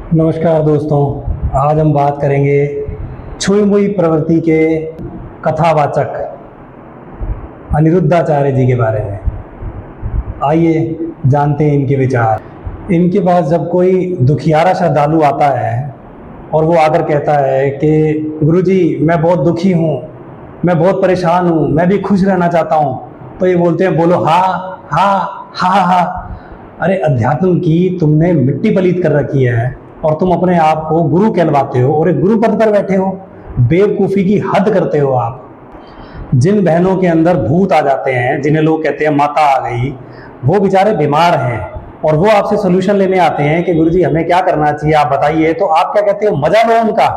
नमस्कार दोस्तों। आज हम बात करेंगे छुई मुई प्रवृत्ति के कथावाचक अनिरुद्धाचार्य जी के बारे में। आइए जानते हैं इनके विचार। इनके पास जब कोई दुखियारा श्रद्धालु आता है और वो आकर कहता है कि गुरुजी मैं बहुत दुखी हूँ, मैं बहुत परेशान हूँ, मैं भी खुश रहना चाहता हूँ, तो ये बोलते हैं बोलो हा हा हा हा। अरे अध्यात्म की तुमने मिट्टी पलीत कर रखी है और तुम अपने आप को गुरु कहलवाते हो और एक गुरु पद पर बैठे हो। बेवकूफ़ी की हद करते हो आप। जिन बहनों के अंदर भूत आ जाते हैं, जिन्हें लोग कहते हैं माता आ गई, वो बेचारे बीमार हैं और वो आपसे सोल्यूशन लेने आते हैं कि गुरुजी हमें क्या करना चाहिए आप बताइए, तो आप क्या कहते हो मजा लो उनका।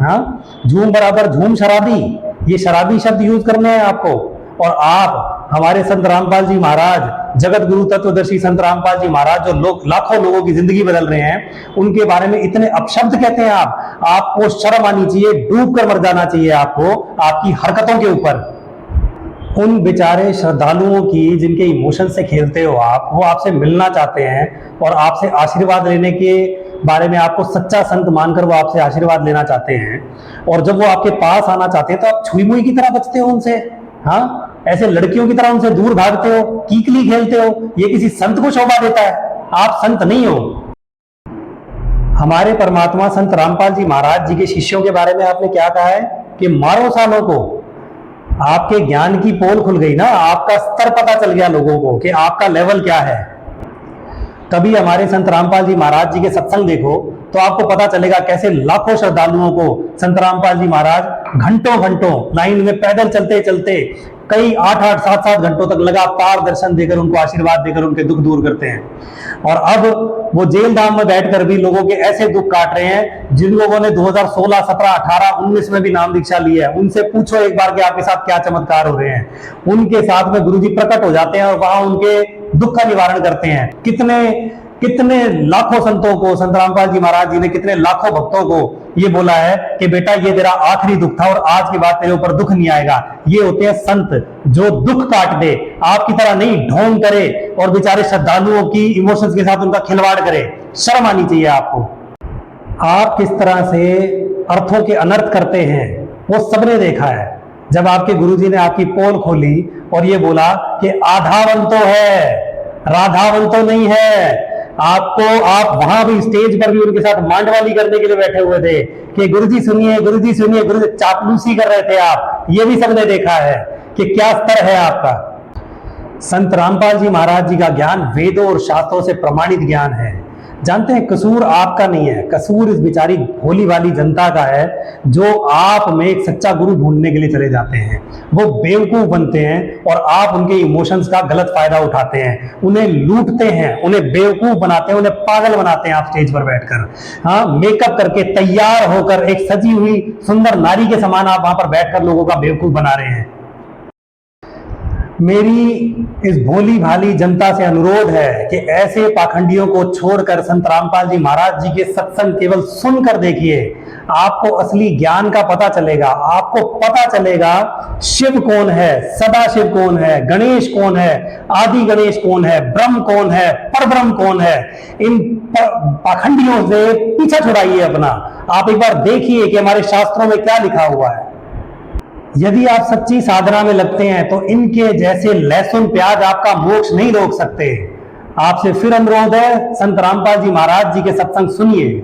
हाँ, झूम बराबर झूम शराबी, ये शराबी शब्द यूज करने हैं आपको। और आप हमारे संत रामपाल जी महाराज, जगत गुरु तत्वदर्शी संत रामपाल जी महाराज, जो लोग लाखों लोगों की जिंदगी बदल रहे हैं, उनके बारे में इतने अपशब्द कहते हैं आप। आपको शर्म आनी चाहिए, डूब कर मर जाना चाहिए आपको आपकी हरकतों के ऊपर। उन बेचारे श्रद्धालुओं की जिनके इमोशन से खेलते हो आप, वो आपसे मिलना चाहते हैं और आपसे आशीर्वाद लेने के बारे में, आपको सच्चा संत मानकर वो आपसे आशीर्वाद लेना चाहते हैं। और जब वो आपके पास आना चाहते हैं तो आप छुई मुई की तरह बचते हो उनसे। हाँ, ऐसे लड़कियों की तरह उनसे दूर भागते हो, कीकली खेलते हो। ये किसी संत को शोभा देता है? आप संत नहीं हो। हमारे परमात्मा संत रामपाल जी महाराज जी के शिष्यों के बारे में आपने क्या कहा है कि मारो सालों को। आपके ज्ञान की पोल खुल गई ना, आपका स्तर पता चल गया लोगों को कि आपका लेवल क्या है। कभी हमारे संत रामपाल जी महाराज जी के सत्संग देखो तो आपको पता चलेगा कैसे लाखों श्रद्धालुओं को संत रामपाल जी महाराज घंटों घंटों लाइन में पैदल चलते चलते कई 8-8 7-7 घंटों तक लगातार दर्शन देकर उनको आशीर्वाद देकर उनके दुख दूर करते हैं। और अब वो जेल धाम में बैठकर भी लोगों के ऐसे दुख काट रहे हैं जिन लोगों ने 2016, 17, 18, 19 में भी नाम दीक्षा ली है। उनसे पूछो एक बार कि आपके साथ क्या चमत्कार हो रहे हैं। उनके साथ में गुरुजी प्रकट हो जाते हैं और वहां उनके दुख का निवारण करते हैं। कितने कितने लाखों संतों को संत रामपाल जी महाराज जी ने, कितने लाखों भक्तों को ये बोला है कि बेटा ये तेरा आखिरी दुख था और आज के बाद तेरे ऊपर दुख नहीं आएगा। ये होते हैं संत जो दुख काट दे, आपकी तरह नहीं ढोंग करे और बेचारे श्रद्धालुओं की इमोशंस के साथ उनका खिलवाड़ करे। शर्म आनी चाहिए आपको। आप किस तरह से अर्थों के अनर्थ करते हैं वो सबने देखा है। जब आपके गुरुजी ने आपकी पोल खोली और ये बोला कि आधावन तो है, राधावन तो नहीं है, आपको आप वहां भी स्टेज पर भी उनके साथ मांडवाली करने के लिए बैठे हुए थे कि गुरुजी सुनिए, गुरुजी सुनिए, गुरुजी चापलूसी कर रहे थे आप। ये भी सबने देखा है कि क्या स्तर है आपका। संत रामपाल जी महाराज जी का ज्ञान वेदों और शास्त्रों से प्रमाणित ज्ञान है। जानते हैं कसूर आपका नहीं है, कसूर इस बेचारी भोली वाली जनता का है जो आप में एक सच्चा गुरु ढूंढने के लिए चले जाते हैं। वो बेवकूफ बनते हैं और आप उनके इमोशंस का गलत फायदा उठाते हैं, उन्हें लूटते हैं, उन्हें बेवकूफ बनाते हैं, उन्हें पागल बनाते हैं। आप स्टेज पर बैठकर, हाँ, मेकअप करके तैयार होकर एक सजी हुई सुंदर नारी के समान आप वहां पर बैठकर लोगों का बेवकूफ बना रहे हैं। मेरी इस भोली भाली जनता से अनुरोध है कि ऐसे पाखंडियों को छोड़कर संत रामपाल जी महाराज जी के सत्संग केवल सुनकर देखिए। आपको असली ज्ञान का पता चलेगा। आपको पता चलेगा शिव कौन है, सदा शिव कौन है, गणेश कौन है, आदि गणेश कौन है, ब्रह्म कौन है, परब्रह्म कौन है। इन पाखंडियों से पीछा छुड़ाइए अपना। आप एक बार देखिए कि हमारे शास्त्रों में क्या लिखा हुआ है। यदि आप सच्ची साधना में लगते हैं तो इनके जैसे लहसुन प्याज आपका मोक्ष नहीं रोक सकते। आपसे फिर अनुरोध है, संत रामपाल जी महाराज जी के सत्संग सुनिए।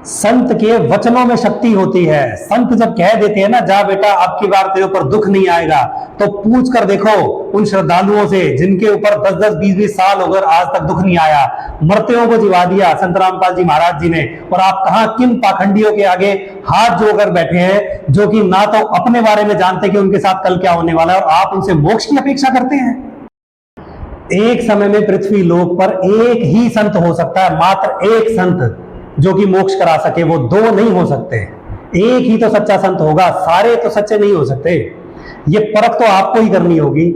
संत के वचनों में शक्ति होती है। संत जब कह देते हैं ना, जा बेटा आपकी बार तेरे ऊपर दुख नहीं आएगा, तो पूछ कर देखो उन श्रद्धालुओं से जिनके ऊपर 10-10, 20-20 साल हो गए आज तक दुख नहीं आया। मरतेओं को जिवा दिया संत रामपाल जी महाराज जी ने, और आप कहां किन पाखंडियों के आगे हाथ जोड़कर बैठे हैं जो कि ना तो अपने बारे में जानते कि उनके साथ कल क्या होने वाला है और आप उनसे मोक्ष की अपेक्षा करते हैं। एक समय में पृथ्वी लोक पर एक ही संत हो सकता है, मात्र एक संत जो कि मोक्ष करा सके। वो दो नहीं हो सकते, एक ही तो सच्चा संत होगा, सारे तो सच्चे नहीं हो सकते। ये परख तो आपको ही करनी होगी।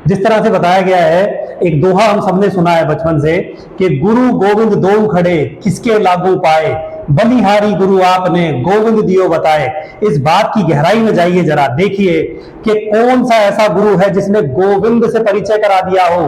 जिस तरह से बताया गया है, एक दोहा हम सबने सुना है बचपन से कि गुरु गोविंद दो खड़े किसके लागू पाए, बलिहारी गुरु आपने गोविंद दियो बताए। इस बात की गहराई में जाइए, जरा देखिए कि कौन सा ऐसा गुरु है जिसने गोविंद से परिचय करा दिया हो।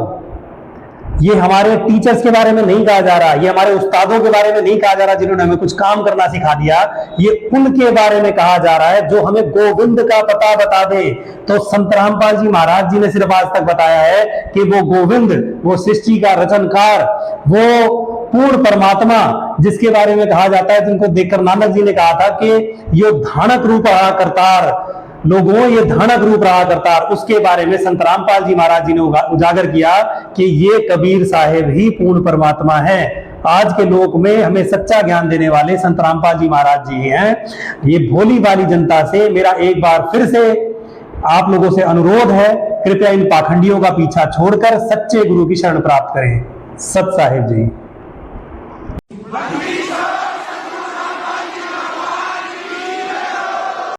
ये हमारे टीचर्स के बारे में नहीं कहा जा रहा, ये हमारे उस्तादों के बारे में नहीं कहा जा रहा जिन्होंने हमें कुछ काम करना सिखा दिया, ये उनके बारे में कहा जा रहा है जो हमें गोविंद का पता बता दे। तो संत रामपाल जी महाराज जी ने सिर्फ आज तक बताया है कि वो गोविंद, वो सृष्टि का रचनकार, वो पूर्ण परमात्मा जिसके बारे में कहा जाता है, जिनको देखकर नानक जी ने कहा था कि ये धानक रूप रहा करतार, लोगों ये धानक रूप रहा करतार, उसके बारे में संत रामपाल जी महाराज जी ने उजागर किया कि ये कबीर साहेब ही पूर्ण परमात्मा है। आज के लोक में हमें सच्चा ज्ञान देने वाले संत रामपाल जी महाराज जी हैं। ये भोली भाली जनता से मेरा एक बार फिर से आप लोगों से अनुरोध है, कृपया इन पाखंडियों का पीछा छोड़कर सच्चे गुरु की शरण प्राप्त करें। सत साहेब जी।